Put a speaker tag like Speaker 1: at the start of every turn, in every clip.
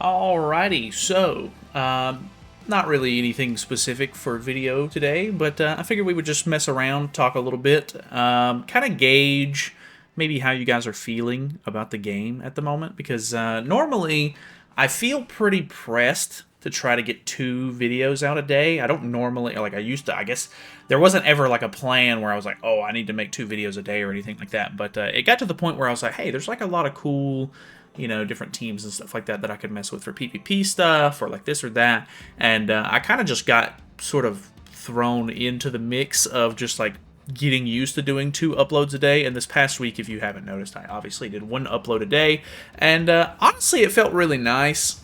Speaker 1: Alrighty, so not really anything specific for video today, but I figured we would just mess around, talk a little bit, kind of gauge maybe how you guys are feeling about the game at the moment, because normally I feel pretty pressed to try to get 2 videos out a day. I don't normally, like I used to, I guess there wasn't ever like a plan where I was like, oh, I need to make 2 videos a day or anything like that, but it got to the point where I was like, hey, there's like a lot of cool different teams and stuff like that that I could mess with for PvP stuff or like this or that. And I kind of just got sort of thrown into the mix of just like getting used to doing 2 uploads a day. And this past week, if you haven't noticed, I obviously did 1 upload a day. And honestly, it felt really nice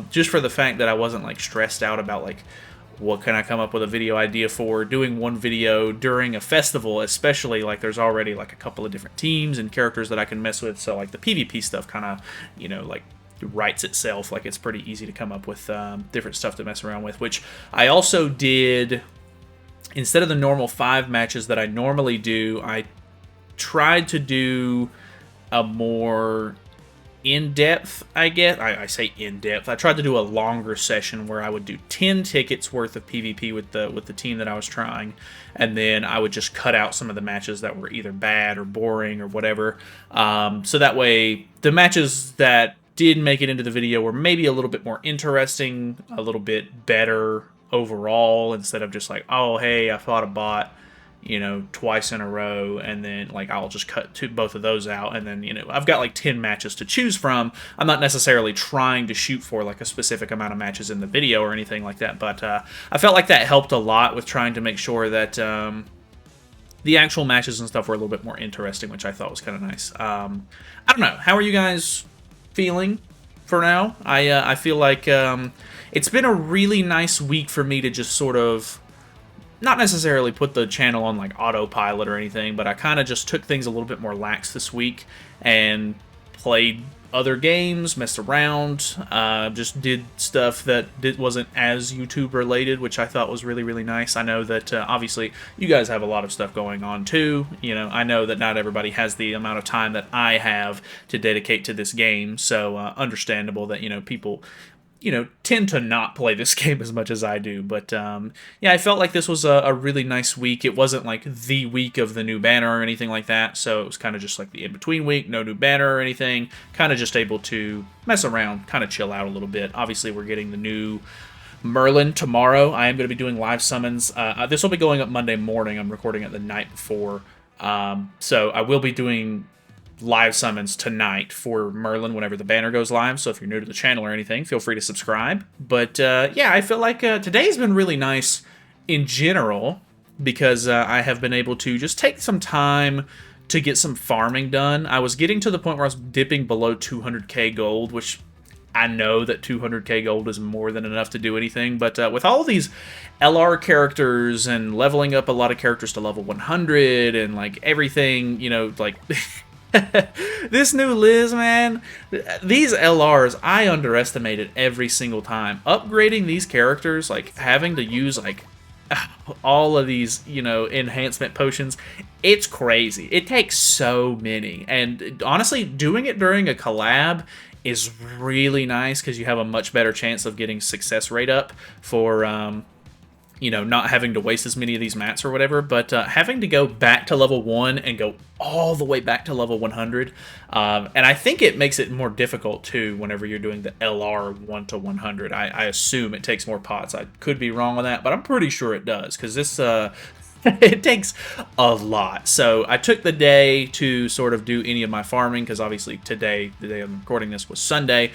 Speaker 1: just for the fact that I wasn't like stressed out about like, what can I come up with a video idea for? Doing 1 video during a festival, especially like there's already like a couple of different teams and characters that I can mess with. So like the PvP stuff kind of, like writes itself. Like it's pretty easy to come up with different stuff to mess around with, which I also did. Instead of the normal 5 matches that I normally do, I tried to do a more in-depth, I guess. I say in-depth. I tried to do a longer session where I would do 10 tickets worth of PvP with the team that I was trying, and then I would just cut out some of the matches that were either bad or boring or whatever. So that way, the matches that did make it into the video were maybe a little bit more interesting, a little bit better overall, instead of just like, oh, hey, I fought a bot twice in a row, and then like I'll just cut both of those out, and then I've got like 10 matches to choose from. I'm not necessarily trying to shoot for like a specific amount of matches in the video or anything like that, but I felt like that helped a lot with trying to make sure that the actual matches and stuff were a little bit more interesting, which I thought was kind of nice. I don't know, how are you guys feeling for now? I feel like it's been a really nice week for me to just sort of not necessarily put the channel on like autopilot or anything, but I kind of just took things a little bit more lax this week and played other games, messed around, just did stuff that wasn't as YouTube related, which I thought was really, really nice. I know that obviously you guys have a lot of stuff going on too. I know that not everybody has the amount of time that I have to dedicate to this game, so understandable that people tend to not play this game as much as I do. But yeah, I felt like this was a really nice week. It wasn't like the week of the new banner or anything like that, so it was kind of just like the in-between week, no new banner or anything, kind of just able to mess around, kind of chill out a little bit. Obviously, we're getting the new Merlin tomorrow. I am going to be doing live summons. This will be going up Monday morning. I'm recording it the night before, so I will be doing live summons tonight for Merlin whenever the banner goes live. So if you're new to the channel or anything, feel free to subscribe. But yeah, I feel like today's been really nice in general, because I have been able to just take some time to get some farming done. I was getting to the point where I was dipping below 200k gold, which I know that 200k gold is more than enough to do anything, but with all of these LR characters and leveling up a lot of characters to level 100 and like everything, like this new Liz, man, these LRs, I underestimate it every single time. Upgrading these characters, like having to use like all of these, enhancement potions, it's crazy. It takes so many, and honestly, doing it during a collab is really nice because you have a much better chance of getting success rate up for not having to waste as many of these mats or whatever, but having to go back to level 1 and go all the way back to level 100, and I think it makes it more difficult too whenever you're doing the LR 1 to 100. I assume it takes more pots. I could be wrong on that, but I'm pretty sure it does, because this it takes a lot. So I took the day to sort of do any of my farming, because obviously today, the day I'm recording this, was Sunday,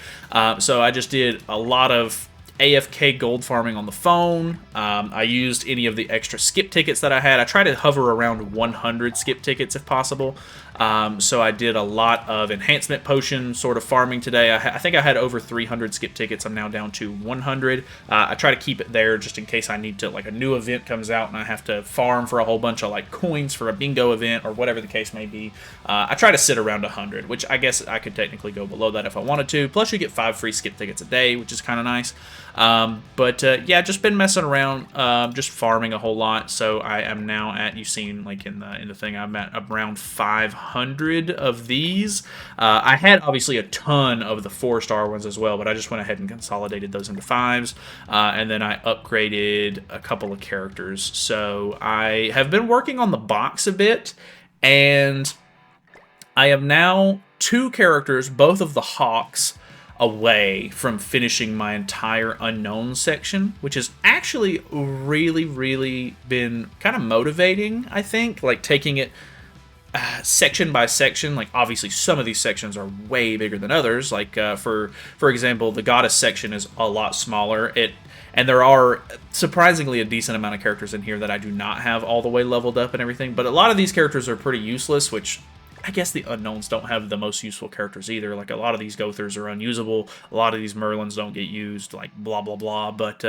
Speaker 1: so I just did a lot of AFK gold farming on the phone. I used any of the extra skip tickets that I had. I try to hover around 100 skip tickets if possible. So I did a lot of enhancement potion sort of farming today. I think I had over 300 skip tickets. I'm now down to 100. I try to keep it there just in case I need to, like a new event comes out and I have to farm for a whole bunch of like coins for a bingo event or whatever the case may be. I try to sit around 100, which I guess I could technically go below that if I wanted to. Plus you get 5 free skip tickets a day, which is kind of nice. Yeah, just been messing around, just farming a whole lot. So I am now at, you've seen like in the thing, I'm at around 500 100 of these. I had obviously a ton of the 4-star ones as well, but I just went ahead and consolidated those into 5s, and then I upgraded a couple of characters. So I have been working on the box a bit, and I am now 2 characters, both of the Hawks, away from finishing my entire unknown section, which has actually really been kind of motivating, I think. Like, taking it section by section. Like, obviously some of these sections are way bigger than others. Like, for example, the Goddess section is a lot smaller. And there are surprisingly a decent amount of characters in here that I do not have all the way leveled up and everything, but a lot of these characters are pretty useless, which I guess the Unknowns don't have the most useful characters either. Like, a lot of these Gothers are unusable, a lot of these Merlins don't get used, like, blah, blah, blah. But,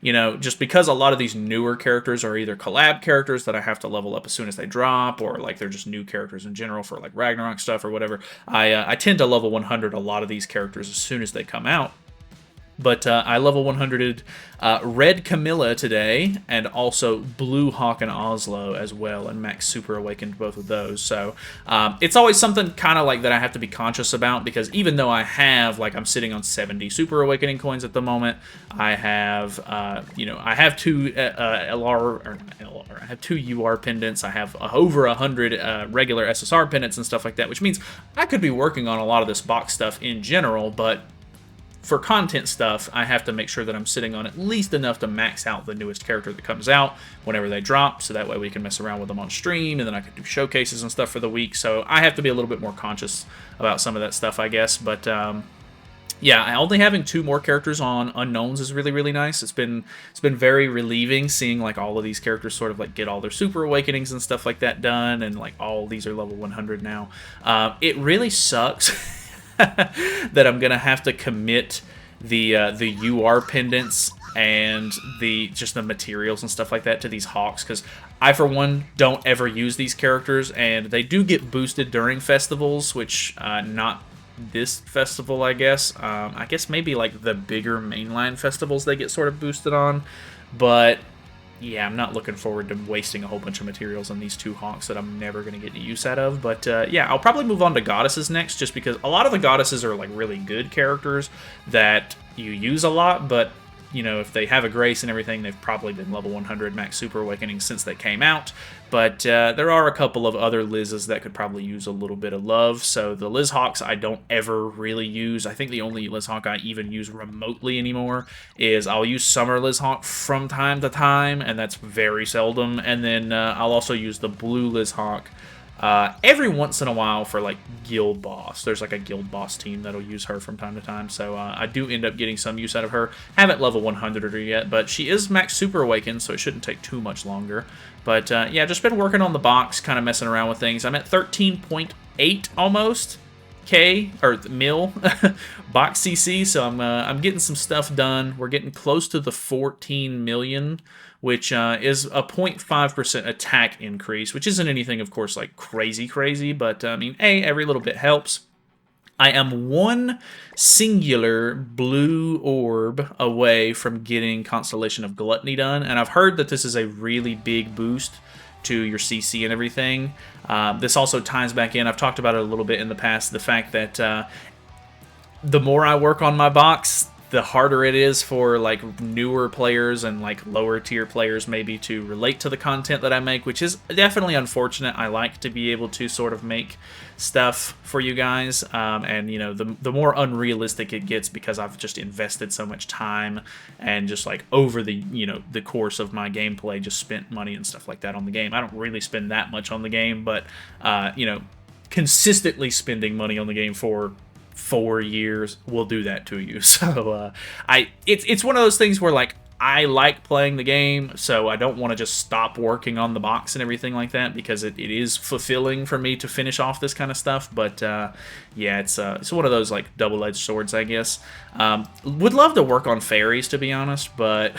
Speaker 1: you know, just because a lot of these newer characters are either collab characters that I have to level up as soon as they drop, or, like, they're just new characters in general for, like, Ragnarok stuff or whatever, I tend to level 100 a lot of these characters as soon as they come out. But I level 100'd Red Camilla today, and also Blue Hawk and Oslo as well, and Max Super Awakened both of those. So it's always something kind of like that I have to be conscious about, because even though I have, like, I'm sitting on 70 Super Awakening coins at the moment, I have, you know, I have 2 I have 2 UR pendants, I have over 100 regular SSR pendants and stuff like that, which means I could be working on a lot of this box stuff in general, but for content stuff, I have to make sure that I'm sitting on at least enough to max out the newest character that comes out whenever they drop, so that way we can mess around with them on stream, and then I can do showcases and stuff for the week. So I have to be a little bit more conscious about some of that stuff, I guess. But yeah, only having 2 more characters on Unknowns is really nice. It's been very relieving seeing, like, all of these characters sort of, like, get all their Super Awakenings and stuff like that done, and, like, all these are level 100 now. It really sucks that I'm gonna have to commit the UR pendants and just the materials and stuff like that to these Hawks, because I, for one, don't ever use these characters, and they do get boosted during festivals, which not this festival, I guess. I guess maybe, like, the bigger mainline festivals they get sort of boosted on, but yeah, I'm not looking forward to wasting a whole bunch of materials on these 2 Hawks that I'm never going to get any use out of. But yeah, I'll probably move on to Goddesses next, just because a lot of the Goddesses are, like, really good characters that you use a lot, but, you know, if they have a Grace and everything, they've probably been level 100 Max Super Awakening since they came out. But there are a couple of other Lizzes that could probably use a little bit of love. So the Liz Hawks I don't ever really use. I think the only Liz Hawk I even use remotely anymore is I'll use Summer Liz Hawk from time to time, and that's very seldom. And then I'll also use the Blue Liz Hawk every once in a while for, like, Guild Boss. There's, like, a Guild Boss team that'll use her from time to time, so I do end up getting some use out of her. Haven't level 100'd her yet, but she is Max Super Awakened, so it shouldn't take too much longer. But yeah, just been working on the box, kind of messing around with things. I'm at 13.8 almost K, or mil, box CC, so I'm getting some stuff done. We're getting close to the 14 million, which is a 0.5% attack increase, which isn't anything, of course, like crazy, but I mean, every little bit helps. I am 1 singular blue orb away from getting Constellation of Gluttony done, and I've heard that this is a really big boost to your CC and everything. This also ties back in, I've talked about it a little bit in the past, the fact that the more I work on my box, the harder it is for, like, newer players and, like, lower tier players maybe to relate to the content that I make, which is definitely unfortunate. I like to be able to sort of make stuff for you guys, and, you know, the more unrealistic it gets, because I've just invested so much time and just, like, over the, you know, the course of my gameplay, just spent money and stuff like that on the game. I don't really spend that much on the game, but you know, consistently spending money on the game for 4 years will do that to you. So it's one of those things where, like, I like playing the game, so I don't want to just stop working on the box and everything like that, because it is fulfilling for me to finish off this kind of stuff. But yeah, it's one of those, like, double-edged swords, I guess. Would love to work on fairies, to be honest, but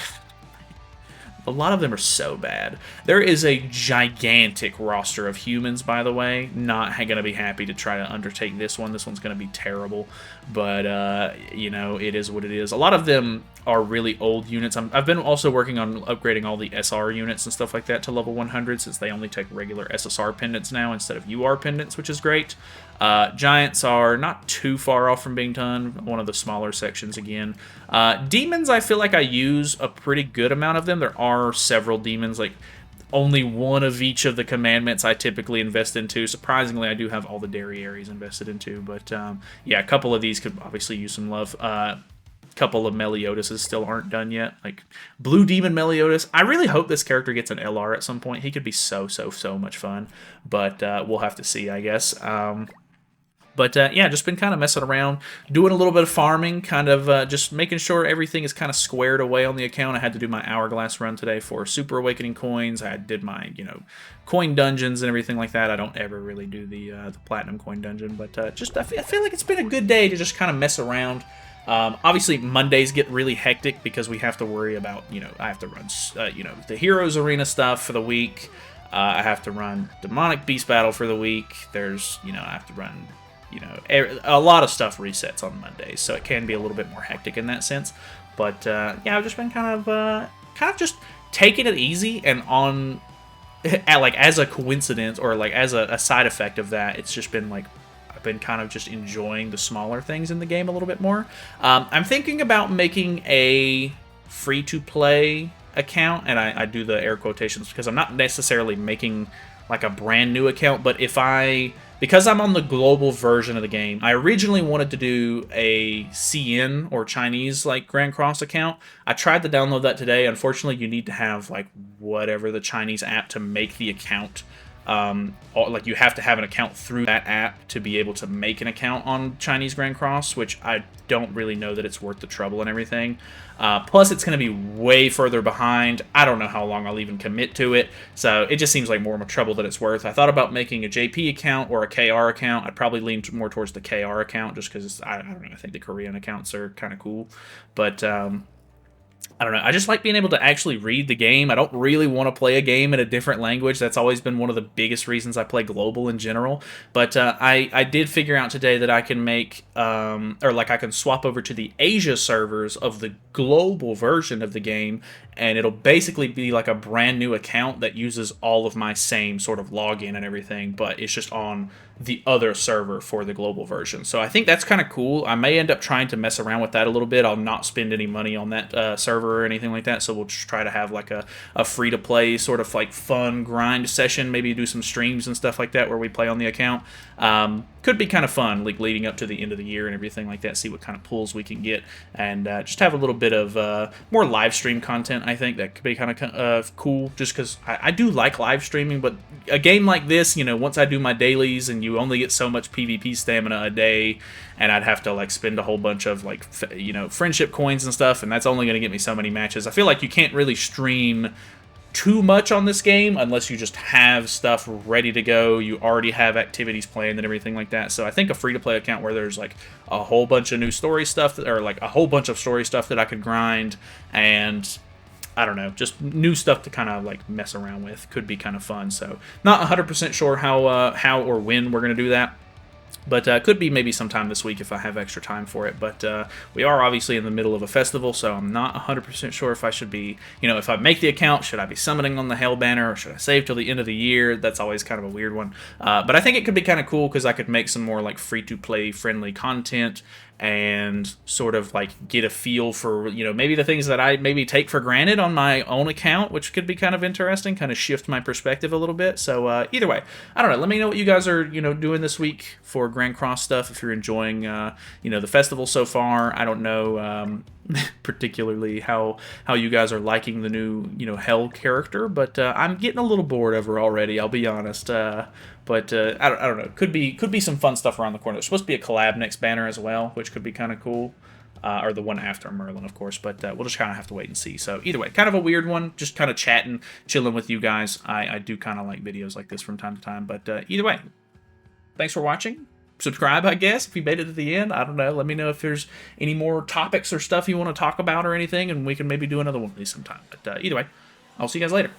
Speaker 1: A lot of them are so bad. There is a gigantic roster of humans, by the way. Not going to be happy to try to undertake this one. This one's going to be terrible. But, you know, it is what it is. A lot of them are really old units. I've been also working on upgrading all the SR units and stuff like that to level 100, since they only take regular SSR pendants now instead of UR pendants, which is great. Giants are not too far off from being done. One of the smaller sections again. Demons, I feel like I use a pretty good amount of them. There are several demons, like only one of each of the commandments I typically invest into. Surprisingly, I do have all the Derrieres invested into, but yeah, a couple of these could obviously use some love. Couple of Meliodases still aren't done yet, like Blue Demon Meliodas. I really hope this character gets an LR at some point. He could be so much fun, but we'll have to see, I guess. But yeah, just been kind of messing around, doing a little bit of farming, kind of just making sure everything is kind of squared away on the account. I had to do my Hourglass run today for Super Awakening coins. I did my, you know, coin dungeons and everything like that. I don't ever really do the Platinum coin dungeon, but just I feel like it's been a good day to just kind of mess around. Obviously, Mondays get really hectic because we have to worry about, you know, I have to run, you know, the Heroes Arena stuff for the week. I have to run Demonic Beast Battle for the week. There's, you know, I have to run, you know, a lot of stuff resets on Mondays, so it can be a little bit more hectic in that sense. But yeah, I've just been kind of just taking it easy, and on like as a coincidence or like as a side effect of that, it's just been like I've been kind of just enjoying the smaller things in the game a little bit more. I'm thinking about making a free-to-play account, and I do the air quotations because I'm not necessarily making like a brand new account, but because I'm on the global version of the game, I originally wanted to do a CN or Chinese like Grand Cross account. I tried to download that today. Unfortunately, you need to have like whatever the Chinese app to make the account. Like you have to have an account through that app to be able to make an account on Chinese Grand Cross, which I don't really know that it's worth the trouble and everything. Plus, it's going to be way further behind. I don't know how long I'll even commit to it, so it just seems like more trouble than it's worth. I thought about making a JP account or a KR account. I'd probably lean more towards the KR account just because I don't know. I think the Korean accounts are kind of cool, but I don't know. I just like being able to actually read the game. I don't really want to play a game in a different language. That's always been one of the biggest reasons I play global in general. But I did figure out today that I can make, or like I can swap over to the Asia servers of the global version of the game, and it'll basically be like a brand new account that uses all of my same sort of login and everything, but it's just on the other server for the global version. So I think that's kind of cool. I may end up trying to mess around with that a little bit. I'll not spend any money on that server or anything like that, so we'll just try to have like a free-to-play sort of like fun grind session, maybe do some streams and stuff like that where we play on the account. Could be kind of fun, like leading up to the end of the year and everything like that, see what kind of pulls we can get, and just have a little bit of more live stream content. I think that could be kind of cool, just because I do like live streaming, but a game like this, you know, once I do my dailies and you only get so much PvP stamina a day, and I'd have to like spend a whole bunch of like, you know, friendship coins and stuff, and that's only going to get me so many matches. I feel like you can't really stream too much on this game unless you just have stuff ready to go, you already have activities planned and everything like that. So I think a free-to-play account where there's like a whole bunch of new story stuff, or like a whole bunch of story stuff that I could grind, and I don't know, just new stuff to kind of like mess around with, could be kind of fun. So not 100% sure how or when we're going to do that. But could be maybe sometime this week if I have extra time for it. But we are obviously in the middle of a festival, so I'm not 100% sure if I should be, you know, if I make the account, should I be summoning on the Hell Banner, or should I save till the end of the year? That's always kind of a weird one. But I think it could be kind of cool because I could make some more like free-to-play friendly content and sort of like get a feel for, you know, maybe the things that I maybe take for granted on my own account, which could be kind of interesting, kind of shift my perspective a little bit. So either way, I don't know. Let me know what you guys are, you know, doing this week for Grand Cross stuff. If you're enjoying, you know, the festival so far. I don't know particularly how you guys are liking the new, you know, Hell character, but I'm getting a little bored of her already, I'll be honest. But I don't know. Could be some fun stuff around the corner. There's supposed to be a collab next banner as well, which could be kind of cool. Or the one after Merlin, of course. But we'll just kind of have to wait and see. So either way, kind of a weird one. Just kind of chatting, chilling with you guys. I do kind of like videos like this from time to time. But either way, thanks for watching. Subscribe, I guess, if you made it to the end. I don't know. Let me know if there's any more topics or stuff you want to talk about or anything, and we can maybe do another one of these sometime. But either way, I'll see you guys later.